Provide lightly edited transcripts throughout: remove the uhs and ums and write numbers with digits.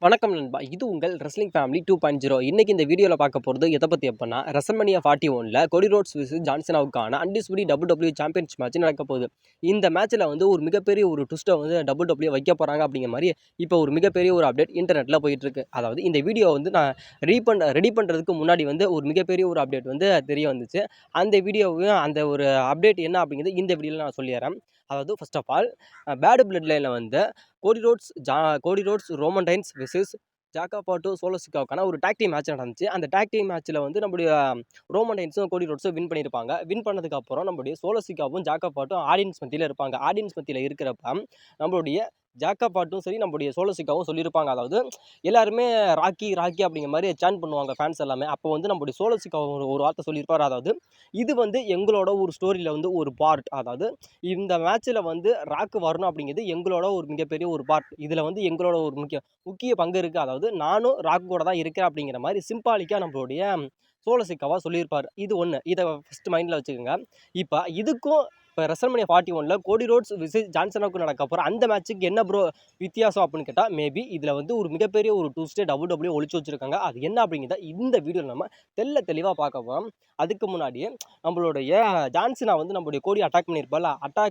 வணக்கம் நண்பா. இது உங்கள் ரெஸ்லிங் ஃபேமிலி 2.0. இன்னைக்கு இந்த வீடியோல பார்க்க போறது எத பத்தி அப்பன்னா, ரெசல்மேனியா 41ல கோடி ரோட்ஸ் விஸ் ஜான் சீனாவுக்கான அன்டிஸ்பியூட்டட் WWE சாம்பியன்ஷிப் மேட்ச் நடக்க போகுது. இந்த மேட்ச்ல வந்து ஒரு மிகப்பெரிய ஒரு ட்விஸ்ட்ட வந்து WWE வைக்க போறாங்க அப்படிங்கிற மாரி இப்போ ஒரு மிகப்பெரிய ஒரு அப்டேட் இன்டர்நெட்ல போயிட்டு இருக்கு. அதாவது இந்த வீடியோ வந்து நான் ரெடி பண்றதுக்கு முன்னாடி வந்து ஒரு மிகப்பெரிய ஒரு அப்டேட் வந்து தெரிய வந்துச்சு. அந்த வீடியோவையும் அந்த ஒரு அப்டேட் என்ன அப்படிங்கிறது இந்த வீடியோல நான் சொல்லிர்றேன். அதாவது first of all Bad Blood லைன்ல வந்து Cody Rhodes, Roman Reigns versus ஜாக்கா சோலோ சிக்காவுக்கான ஒரு டாக் டீம் மேட்ச் நடந்துச்சு. அந்த டாக் டீம் மேட்ச்ல வந்து நம்முடைய ரோமன் ரெய்ன்ஸும் கோடி ரோட்ஸும் வின் பண்ணியிருப்பாங்க. வின் பண்ணதுக்கு அப்புறம் நம்முடைய சோலோ சிக்காவும் ஜாக்கா ஆடியன்ஸ் மத்தியில இருப்பாங்க. ஆடியன்ஸ் மத்தியில இருக்கிறப்ப நம்மளுடைய ஜாக்கா சரி நம்முடைய சோலோ சிக்காவும் சொல்லியிருப்பாங்க. அதாவது எல்லாருமே ராக்கி ராக்கி அப்படிங்கிற மாதிரி சேன் பண்ணுவாங்க ஃபேன்ஸ் எல்லாமே. அப்போ வந்து நம்முடைய சோலோ சிக்கா ஒரு வார்த்தை சொல்லியிருப்பார். அதாவது இது வந்து எங்களோட ஒரு ஸ்டோரியில வந்து ஒரு பார்ட். அதாவது இந்த மேட்ச்ல வந்து ராக்கு வரணும் அப்படிங்கிறது எங்களோட ஒரு மிகப்பெரிய ஒரு பார்ட். இதுல வந்து எங்களோட ஒரு முக்கிய பங்கு இருக்கு. அதாவது நானும் ராக்கு கூட தான் இருக்கிறேன் அப்படிங்கிற மாதிரி சிம்பாலிக்கா நம்மளுடைய சோலோ சிக்காவா சொல்லியிருப்பார். இது ஒன்று. இதை ஃபர்ஸ்ட் மைண்டில் வச்சுக்கோங்க. இப்போ ரெசல்மேனியா 41ல கோடி ரோட்ஸ் விசஸ் ஜான் சீனாவுக்கு நடக்க போகிற அந்த மேட்ச்சுக்கு என்ன ப்ரோ வித்தியாசம் அப்படின்னு கேட்டால், மேபி இதில் வந்து ஒரு மிகப்பெரிய ஒரு ட்விஸ்ட்டை WWE ஒளிச்சு வச்சிருக்காங்க. அது என்ன அப்படிங்கிறத இந்த வீடியோவில் நம்ம தெளிவாக பார்க்க போகிறோம். அதுக்கு முன்னாடியே நம்மளுடைய ஜான் சீனா வந்து நம்மளுடைய கோடி அட்டாக்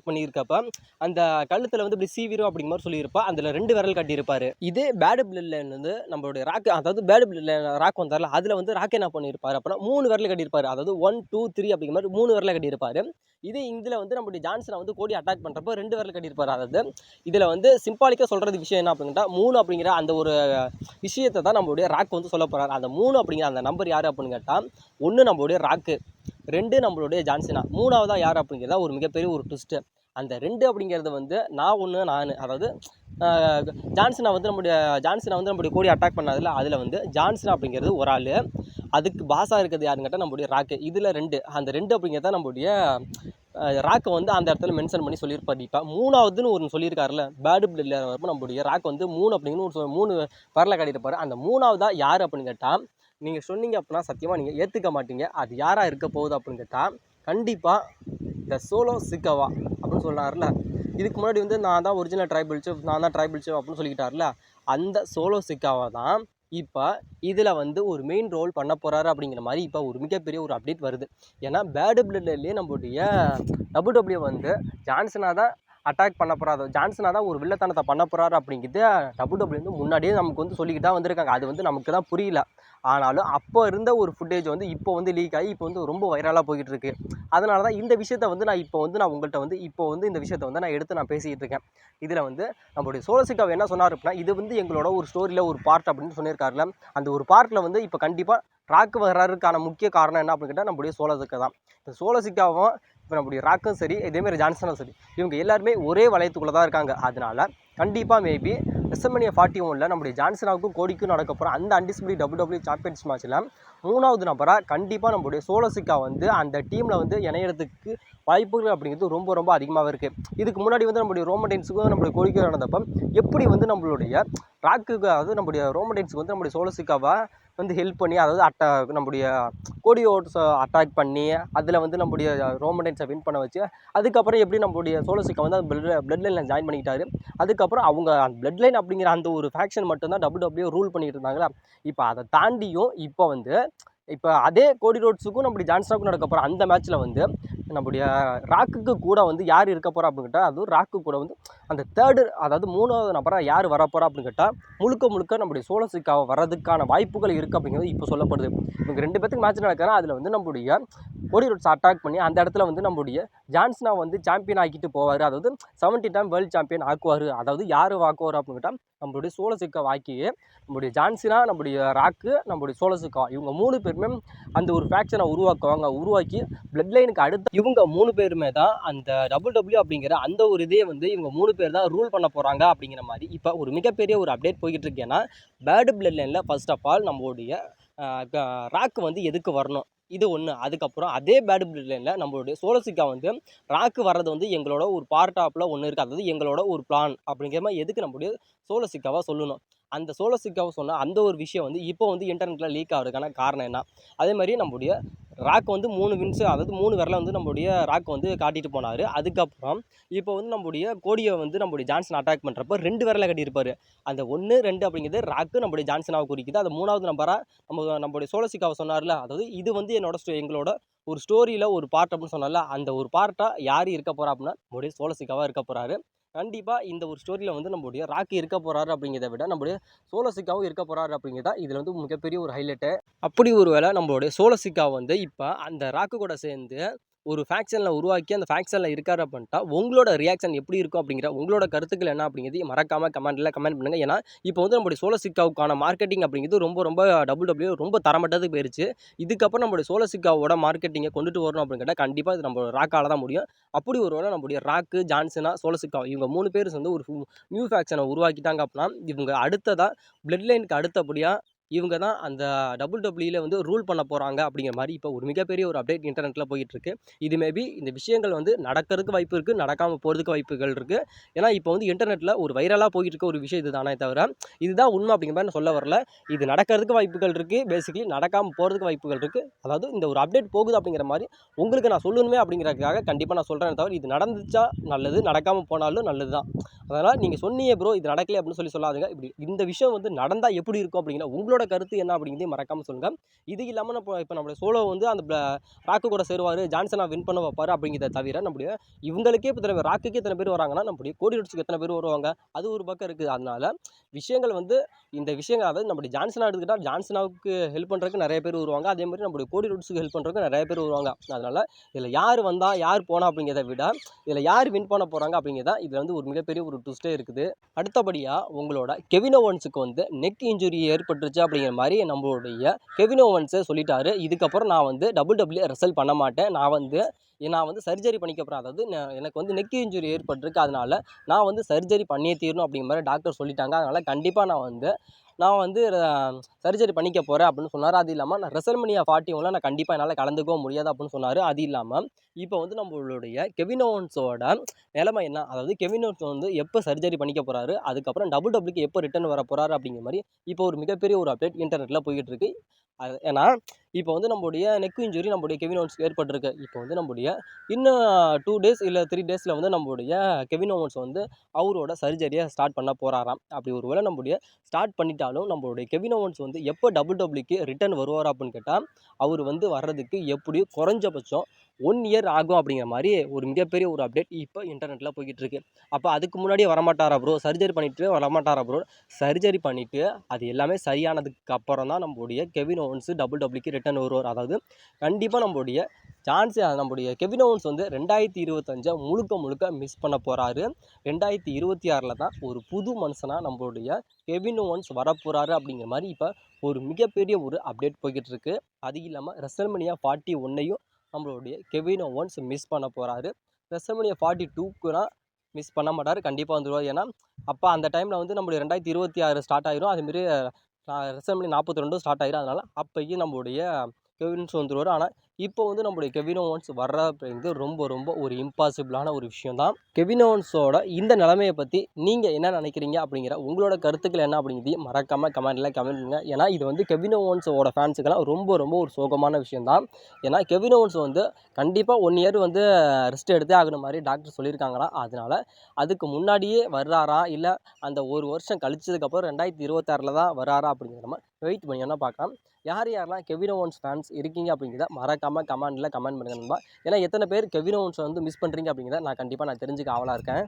பண்ணியிருக்கப்ப அந்த கழுத்தில் வந்து இப்படி சீவிரும் அப்படிங்கிற மாதிரி சொல்லியிருப்பா. அதில் 2 விரல் கட்டியிருப்பாரு. இதே பேட் பிளட்ல வந்து நம்மளுடைய ராக், அதாவது பேட் பிளட்ல ராக் வந்தார்ல, அதில் வந்து ராக் என்ன பண்ணியிருப்பாரு அப்படின்னா 3 விரல் கட்டியிருப்பாரு. அதாவது 1 2 3 அப்படிங்கிற மாதிரி 3 விரல கட்டியிருப்பாரு. இதே இதில் வந்து நம்மளுடைய ஜான் சீனா வந்து கோடி அட்டாக் பண்ணுறப்போ 2 விரல் கட்டியிருப்பாரு. அதாவது இதில் வந்து சிம்பாலிக்காக சொல்கிறது விஷயம் என்ன அப்படின்னா 3 அப்படிங்கிற அந்த ஒரு விஷயத்தை தான் நம்மளுடைய ராக் வந்து சொல்ல போகிறார். அந்த 3 அப்படிங்கிற அந்த நம்பர் யார் அப்படின்னு கேட்டால், 1 நம்மளுடைய ராக்கு, 2 நம்மளுடைய ஜான் சீனா, 3ஆவதா யார் அப்படிங்கிறதா ஒரு மிகப்பெரிய ஒரு ட்விஸ்ட்டு. அந்த 2 அப்படிங்கிறது வந்து நான் அதாவது ஜான் சீனா வந்து நம்மளுடைய கோடி அட்டாக் பண்ணதில்ல, அதில் வந்து ஜான் சீனா அப்படிங்கிறது ஒரு ஆள், அதுக்கு பாஸாக இருக்கிறது யாருன்னு கேட்டால் நம்மளுடைய ராக்கு. இதில் 2 அந்த 2 அப்படிங்கிறத நம்மளுடைய ராக்கை வந்து அந்த இடத்துல மென்ஷன் பண்ணி சொல்லியிருப்பார். இப்போ 3ஆவதுன்னு ஒன்று சொல்லியிருக்காருல, பேட் பிளட்ல வரப்போ நம்மளுடைய ராக் வந்து 3 அப்படின்னு ஒரு 3 வரல காட்டியிருப்பார். அந்த 3ஆவதா யார் அப்படின்னு கேட்டால், நீங்கள் சொன்னீங்க அப்படின்னா சத்தியமாக நீங்கள் ஏற்றுக்க மாட்டீங்க. அது யாராக இருக்க போகுது அப்படின்னு கேட்டால், கண்டிப்பாக இந்த சோலோ சிக்காவா அப்படின்னு சொன்னார்ல, இதுக்கு முன்னாடி வந்து நான் தான் ஒரிஜினல் ட்ரைபிள் சீஃப், நான் தான் ட்ரைபிள் சீஃப் அப்படின்னு சொல்லிக்கிட்டார்ல, அந்த சோலோ சிக்காவா தான் இப்போ இதில் வந்து ஒரு மெயின் ரோல் பண்ண போகிறாரு அப்படிங்கிற மாதிரி இப்போ ஒரு மிகப்பெரிய ஒரு அப்டேட் வருது. ஏன்னா பேட் பிளட்லேயே நம்மளுடைய WWE வந்து ஜான் சீனா தான் அட்டாக் பண்ண போகிறாரு, ஜான் சீனா தான் ஒரு வில்லத்தனத்தை பண்ண போகிறாரு அப்படிங்கிறது WWE வந்து முன்னாடியே நமக்கு வந்து சொல்லிக்கிட்டு தான் வந்திருக்காங்க. அது வந்து நமக்கு தான் புரியல. ஆனாலும் அப்போ இருந்த ஒரு ஃபுட்டேஜ் வந்து இப்போ வந்து லீக் ஆகி இப்போ வந்து ரொம்ப வைரலாக போய்கிட்டு இருக்கு. அதனால தான் இந்த விஷயத்தை வந்து நான் உங்கள்கிட்ட வந்து இப்போ வந்து இந்த விஷயத்தை வந்து நான் எடுத்து பேசிக்கிட்டு இருக்கேன். இதில் வந்து நம்மளுடைய சோலோ சிக்காவை என்ன சொன்னார் அப்படின்னா, இது வந்து எங்களோட ஒரு ஸ்டோரியில் ஒரு பார்ட் அப்படின்னு சொல்லியிருக்காருல, அந்த ஒரு பார்ட்டில் வந்து இப்போ கண்டிப்பாக ராக்கு வர்றதுக்கான முக்கிய காரணம் என்ன அப்படின்னு கேட்டால் நம்மளுடைய சோலோ சிக்கா தான். இந்த சோலோ சிக்காவும் இப்போ நம்மளுடைய ராக்கும் சரி, இதேமாதிரி ஜான் சீனாவும் சரி, இவங்க எல்லாருமே ஒரே வளையத்துக்குள்ளே தான் இருக்காங்க. அதனால கண்டிப்பாக மேபி ரெசல்மேனியா 41ல நம்முடைய ஜான் சீனாவுக்கும் கோடிக்கும் நடக்க போகிற அந்த அன்டிஸ்பியூட்டட் WWE சாம்பியன்ஸ் மேட்ச்சில் 3ஆவது நபராக கண்டிப்பாக நம்மளுடைய சோலோ சிக்கா வந்து அந்த டீமில் வந்து இணையறதுக்கு வாய்ப்புகள் அப்படிங்கிறது ரொம்ப ரொம்ப அதிகமாகவே இருக்குது. இதுக்கு முன்னாடி வந்து நம்மளுடைய ரோமன் ரெய்ன்ஸுக்கும் நம்மளுடைய கோடிக்கும் நடந்தப்போ எப்படி வந்து நம்மளுடைய ராக்குக்கு, அதாவது நம்மளுடைய ரோமன் ரெய்ன்ஸுக்கு வந்து நம்மளுடைய சோலோ சிக்காவை வந்து ஹெல்ப் பண்ணி, அதாவது நம்முடைய கோடி ரோட்ஸ் அட்டாக் பண்ணி அதில் வந்து நம்முடைய ரோமன் ரெய்ன்ஸை வின் பண்ண வச்சு, அதுக்கப்புறம் எப்படி நம்மளுடைய சோலோ சிக்கா வந்து பிளட் லைனில் ஜாயின் பண்ணிக்கிட்டாரு. அதுக்கப்புறம் அவங்க அந்த பிளட் லைன் அப்படிங்கிற அந்த ஒரு ஃபேக்ஷன் மட்டும்தான் WWE ரூல் பண்ணிக்கிட்டு இருந்தாங்களா. இப்போ அதை தாண்டியும் இப்போ அதே கோடி ரோட்ஸுக்கும் நம்முடைய ஜான் சீனாவுக்கும் நடக்க போகிற அந்த மேட்ச்சில் வந்து நம்முடைய ராக்குக்கு கூட வந்து யார் இருக்க போகிறா அப்படின்னு கேட்டால், அதுவும் ராக்கு கூட வந்து அந்த அதாவது 3ஆவது நபராக யார் வரப்போகிறா அப்படின்னு கேட்டால், முழுக்க நம்முடைய சோலோ சிக்காவை வர்றதுக்கான வாய்ப்புகள் இருக்குது அப்படிங்கிறது இப்போ சொல்லப்படுது. இவங்க 2 பேத்துக்கு மேட்ச் நடக்கிறா, அதில் வந்து நம்முடைய கோடி ரோட்ஸ் அட்டாக் பண்ணி அந்த இடத்துல வந்து நம்முடைய ஜான் சீனா வந்து சாம்பியன் ஆக்கிட்டு போவார். அதாவது 70 டைம் வேர்ல்டு சாம்பியன் ஆக்குவார். அதாவது யார் ஆக்குவார் அப்படின்னு கேட்டால், நம்மளுடைய சோலோ சிக்காவை ஆக்கி நம்முடைய ஜான் சீனா, நம்முடைய ராக்கு, நம்முடைய சோலோ சிக்கா இவங்க 3 பேருமே அந்த ஒரு ஃபேக்ஷனை உருவாக்கி பிளட் லைனுக்கு அடுத்து இவங்க 3 பேருமே தான் அந்த WWE அப்படிங்கிற அந்த ஒரு இதே வந்து இவங்க 3 பேர் தான் ரூல் பண்ண போகிறாங்க அப்படிங்கிற மாதிரி இப்போ ஒரு மிகப்பெரிய ஒரு அப்டேட் போய்கிட்டு இருக்கு. ஏன்னா பேட் பிளட் லைனில் ஃபர்ஸ்ட் ஆஃப் ஆல் நம்மளுடைய ராக்கு வந்து எதுக்கு வரணும், இது ஒன்று. அதுக்கப்புறம் அதே பேட் பிளட் லைனில் நம்மளுடைய சோலோ சிக்கா வந்து ராக்கு வர்றது வந்து எங்களோட ஒரு பார்ட் ஆஃபில் ஒன்று இருக்குது, அதாவது எங்களோட ஒரு பிளான் அப்படிங்கிற மாதிரி எதுக்கு நம்மளுடைய சோலோ சிக்காவாக சொல்லணும். அந்த சோலோ சிக்காவை சொன்ன அந்த ஒரு விஷயம் வந்து இப்போ வந்து இன்டர்நெட்டில் லீக் ஆகிறதுக்கான காரணம் என்ன? அதே மாதிரி நம்முடைய ராக் வந்து 3 வின்ஸு, அதாவது 3 விரல வந்து நம்முடைய ராக் வந்து காட்டிட்டு போனார். அதுக்கப்புறம் இப்போ வந்து நம்முடைய கோடியை வந்து நம்முடைய ஜான்சன் அட்டாக் பண்ணுறப்போ 2 விரல காட்டியிருப்பார். அந்த 1, 2 அப்படிங்கிறது ராக்கு நம்முடைய ஜான்சனாவை குறிக்குது. அது 3வது நம்பராக நம்முடைய சோலோ சிக்காவை சொன்னார்ல, அதாவது இது வந்து எங்களோட ஒரு ஸ்டோரியில் ஒரு பார்ட் அப்படின்னு சொன்னார்ல, அந்த ஒரு பார்ட்டாக யார் இருக்க போகிறா அப்படின்னா நம்முடைய சோலோ சிக்காவாக இருக்க போகிறாரு. கண்டிப்பாக இந்த ஒரு ஸ்டோரியில் வந்து நம்முடைய ராக்கி இருக்க போகிறாரு அப்படிங்கிறத விட நம்முடைய சோலோ சிக்காவும் இருக்க போகிறாரு அப்படிங்கிறதா இதில் வந்து மிகப்பெரிய ஒரு ஹைலைட்டு. அப்படி ஒரு வேளை நம்மளுடைய சோலோ சிக்கா வந்து இப்போ அந்த ராக்கு கூட சேர்ந்து ஒரு ஃபேக்ஷனில் உருவாக்கி அந்த ஃபேக்ஷனில் இருக்காரு அப்படின்ட்டா உங்களோட ரியாக்ஷன் எப்படி இருக்கும் அப்படிங்கிற உங்களோட கருத்துக்கள் என்ன அப்படிங்கிறது மறக்காமல் கமெண்ட் பண்ணுங்கள். ஏன்னா இப்போ வந்து நம்மளுடைய சோலோ சிக்காவுக்கான மார்க்கெட்டிங் அப்படிங்கிறது ரொம்ப டபிள்யூ ரொம்ப தரமட்டதுக்கு போயிருச்சு. இதுக்கப்புறம் நம்மளுடைய சோலோ சிக்காவோட மார்க்கெட்டிங்கை கொண்டுட்டு வரணும் அப்படின்னு கேட்டால் கண்டிப்பாக இது நம்ம ராக்கால தான் முடியும். அப்படி ஒரு வேளை நம்முடைய ராக்கு, ஜான்சனா, சோலோ சிக்கா இவங்க 3 பேர் வந்து ஒரு நியூ ஃபேக்ஷனை உருவாக்கிட்டாங்க அப்படின்னா இவங்க அடுத்ததாக பிளட் லைனுக்கு அடுத்தபடியாக இவங்க தான் அந்த டபிள்யூல வந்து ரூல் பண்ண போகிறாங்க அப்படிங்கிற மாதிரி இப்போ ஒரு மிகப்பெரிய ஒரு அப்டேட் இன்டர்நெட்டில் போயிட்டுருக்கு. இது மேபி இந்த விஷயங்கள் வந்து நடக்கிறதுக்கு வாய்ப்பு இருக்குது, நடக்காமல் போகிறதுக்கு வாய்ப்புகள் இருக்குது. ஏன்னா இப்போ வந்து இன்டர்நெட்டில் ஒரு வைரலாக போயிட்டு இருக்க ஒரு விஷயம் இது தானே தவிர இதுதான் உண்மை அப்படிங்கிற மாதிரி நான் சொல்ல வரல. இது நடக்கிறதுக்கு வாய்ப்புகள் இருக்குது, பேசிக்கலி நடக்காமல் போகிறதுக்கு வாய்ப்புகள் இருக்குது. அதாவது இந்த ஒரு அப்டேட் போகுது அப்படிங்கிற மாதிரி உங்களுக்கு நான் சொல்லணுமே அப்படிங்கிறதுக்காக கண்டிப்பாக நான் சொல்கிறேன். தவிர இது நடந்துச்சா நல்லது, நடக்காமல் போனாலும் நல்லது தான். அதனால் நீங்கள் சொன்னீங்க ப்ரோ இது நடக்கலை அப்படின்னு சொல்லாதுங்க. இப்படி இந்த விஷயம் வந்து நடந்தால் எப்படி இருக்கும் அப்படிங்கிற உங்களோட கருத்து என்ன அப்படிங்கிறதையும் மறக்காமல் சொல்லுங்கள். இது இல்லாமல் இப்போ நம்மளுடைய சோலோ வந்து அந்த ராக்கு கூட சேருவார், ஜான்சனா வின் பண்ண வைப்பார் அப்படிங்கிறத தவிர நம்முடைய இவங்களுக்கே இப்போ இத்தனை ராக்குக்கு எத்தனை பேர் வராங்கன்னா நம்முடைய கோடி ரோட்ஸுக்கு எத்தனை பேர் வருவாங்க, அது ஒரு பக்கம் இருக்குது. அதனால விஷயங்கள் வந்து இந்த விஷயங்கள் அதாவது நம்முடைய ஜான்சனா எடுத்துக்கிட்டால் ஜான்சனாவுக்கு ஹெல்ப் பண்ணுறதுக்கு நிறைய பேர் வருவாங்க. அதே மாதிரி நம்முடைய கோடி ரோட்ஸுக்கு ஹெல்ப் பண்ணுறதுக்கு நிறைய பேர் வருவாங்க. அதனால் இதில் யார் வந்தால் யார் போனால் அப்படிங்கிறத விட இதில் யார் வின் பண்ண போகிறாங்க அப்படிங்கிறதா இதில் வந்து ஒரு மிகப்பெரிய ஒரு ட்விஸ்ட்டே இருக்குது. அடுத்தபடியாக உங்களோட கெவின் ஓவன்ஸுக்கு வந்து நெக் இன்ஜுரி ஏற்பட்டுருச்சு அப்படிங்கிற மாதிரி நம்மளுடைய கெவின் ஓவன்ஸை சொல்லிட்டாரு. இதுக்கப்புறம் நான் வந்து டபிள்யூ ரெசல் பண்ண மாட்டேன், நான் வந்து சர்ஜரி பண்ணிக்க போகிறேன். அதாவது எனக்கு வந்து நெக் இன்ஜுரி ஏற்பட்டிருக்கு, அதனால் நான் வந்து சர்ஜரி பண்ணியே தீரணும் அப்படிங்கிற மாதிரி டாக்டர் சொல்லிட்டாங்க. அதனால் கண்டிப்பாக நான் வந்து சர்ஜரி பண்ணிக்க போகிறேன் அப்படின்னு சொன்னார். அது இல்லாமல் நான் ரெசல்மனியா 41 நான் கண்டிப்பாக என்னால் கலந்துக்கவும் முடியாது அப்படின்னு சொன்னார். அது இல்லாமல் இப்போ வந்து நம்மளுடைய கெவின் ஓவன்ஸோட நிலைமை என்ன, அதாவது கெவின் ஓவன்ஸ் வந்து எப்போ சர்ஜரி பண்ணிக்க போகிறாரு, அதுக்கப்புறம் டபிள்யூக்கு எப்போ ரிட்டர்ன் வர போகிறாரு அப்படிங்கிற மாதிரி இப்போ ஒரு மிகப்பெரிய ஒரு அப்டேட் இன்டர்நெட்டில் போய்கிட்டு இருக்கு. ஏன்னா இப்போ வந்து நம்முடைய நெக் இன்ஜுரி நம்முடைய கெவின் ஓவன்ஸ்க்கு ஏற்பட்டிருக்கு. இப்போ வந்து நம்முடைய இன்னும் 2 டேஸ் இல்லை 3 டேஸில் வந்து நம்முடைய கெவின் ஓவன்ஸ் வந்து அவரோட சர்ஜரியை ஸ்டார்ட் பண்ண போகிறாராம். அப்படி ஒரு வேளை நம்முடைய ஸ்டார்ட் பண்ணிட்டாலும் நம்மளுடைய கெவின் ஓவன்ஸ் வந்து எப்போ டபிள்யூக்கு ரிட்டர்ன் வருவார் அப்படின்னு கேட்டால் அவர் வந்து வர்றதுக்கு எப்படியும் குறைஞ்சபட்சம் 1 இயர் ஆகும் அப்படிங்கிற மாதிரி ஒரு மிகப்பெரிய ஒரு அப்டேட் இப்போ இன்டர்நெட்டில் போய்கிட்டு இருக்கு. அப்போ அதுக்கு முன்னாடியே வரமாட்டாரா ப்ரோ, சர்ஜரி பண்ணிவிட்டு வரமாட்டாரா ப்ரோ? சர்ஜரி பண்ணிவிட்டு அது எல்லாமே சரியானதுக்கு அப்புறம் தான் நம்மளுடைய கெவின் ஓவன்ஸ் டபிள்யூக்கு ரிட்டர்ன் வருவார். அதாவது கண்டிப்பாக நம்முடைய கெவின் ஓவன்ஸ் வந்து 2025 முழுக்க மிஸ் பண்ண போகிறாரு. 2026 தான் ஒரு புது மனுஷனாக நம்மளுடைய கெவின் ஓவன்ஸ் வரப்போகிறாரு அப்படிங்கிற மாதிரி இப்போ ஒரு மிகப்பெரிய ஒரு அப்டேட் போய்கிட்டு இருக்கு. அது இல்லாமல் ரெசல்மனியா 41 நம்மளுடைய கெவின் ஓவன்ஸ் மிஸ் பண்ண போகிறாரு. ரெசல்மனியா 42க்குனா மிஸ் பண்ண மாட்டார், கண்டிப்பாக வந்துடுவார். ஏன்னா அப்போ அந்த டைமில் வந்து நம்மளுடைய 2026 ஸ்டார்ட் ஆயிரும். அதுமாரி ரெசல்மனியா 42 ஸ்டார்ட் ஆயிரும். அதனால் அப்போயும் நம்மளுடைய கெவின்ஸ் வந்துடுவார். ஆனால் இப்போ வந்து நம்மளுடைய கெவின் ஓவன்ஸ் வர்ற அப்படிங்கிறது ரொம்ப ஒரு இம்பாசிபிளான ஒரு விஷயம் தான். கெவின் ஓவன்ஸோட இந்த நிலைமையை பற்றி நீங்கள் என்ன நினைக்கிறீங்க அப்படிங்கிற உங்களோட கருத்துக்கள் என்ன அப்படிங்கிறதையும் மறக்காமல் கமெண்ட் பண்ணுங்க. ஏன்னா இது வந்து கெவின் ஓவன்ஸோட ஃபேன்ஸுக்கெல்லாம் ரொம்ப ஒரு சோகமான விஷயம் தான். ஏன்னா கெவின் ஓவன்ஸ் வந்து கண்டிப்பாக 1 இயர் வந்து ரெஸ்ட் எடுத்தே ஆகுற மாதிரி டாக்டர் சொல்லியிருக்காங்களா. அதனால் அதுக்கு முன்னாடியே வர்றாரா இல்லை அந்த ஒரு வருஷம் கழிச்சதுக்கப்புறம் 2026 தான் வர்றாரா அப்படிங்கிற மாதிரி வெயிட் பண்ணி வேணால் பார்க்கலாம். யாரெல்லாம் கெவின் ஓவன்ஸ் ஃபேன்ஸ் இருக்கீங்க அப்படிங்கிறத மறக்காமல் கமெண்ட் பண்ணுங்க நண்பா. ஏன்னா எத்தனை பேர் கெவின் ஓவன்ஸை வந்து மிஸ் பண்ணுறீங்க அப்படிங்கிறத நான் கண்டிப்பாக தெரிஞ்சுக்க ஆவலாக இருக்கேன்.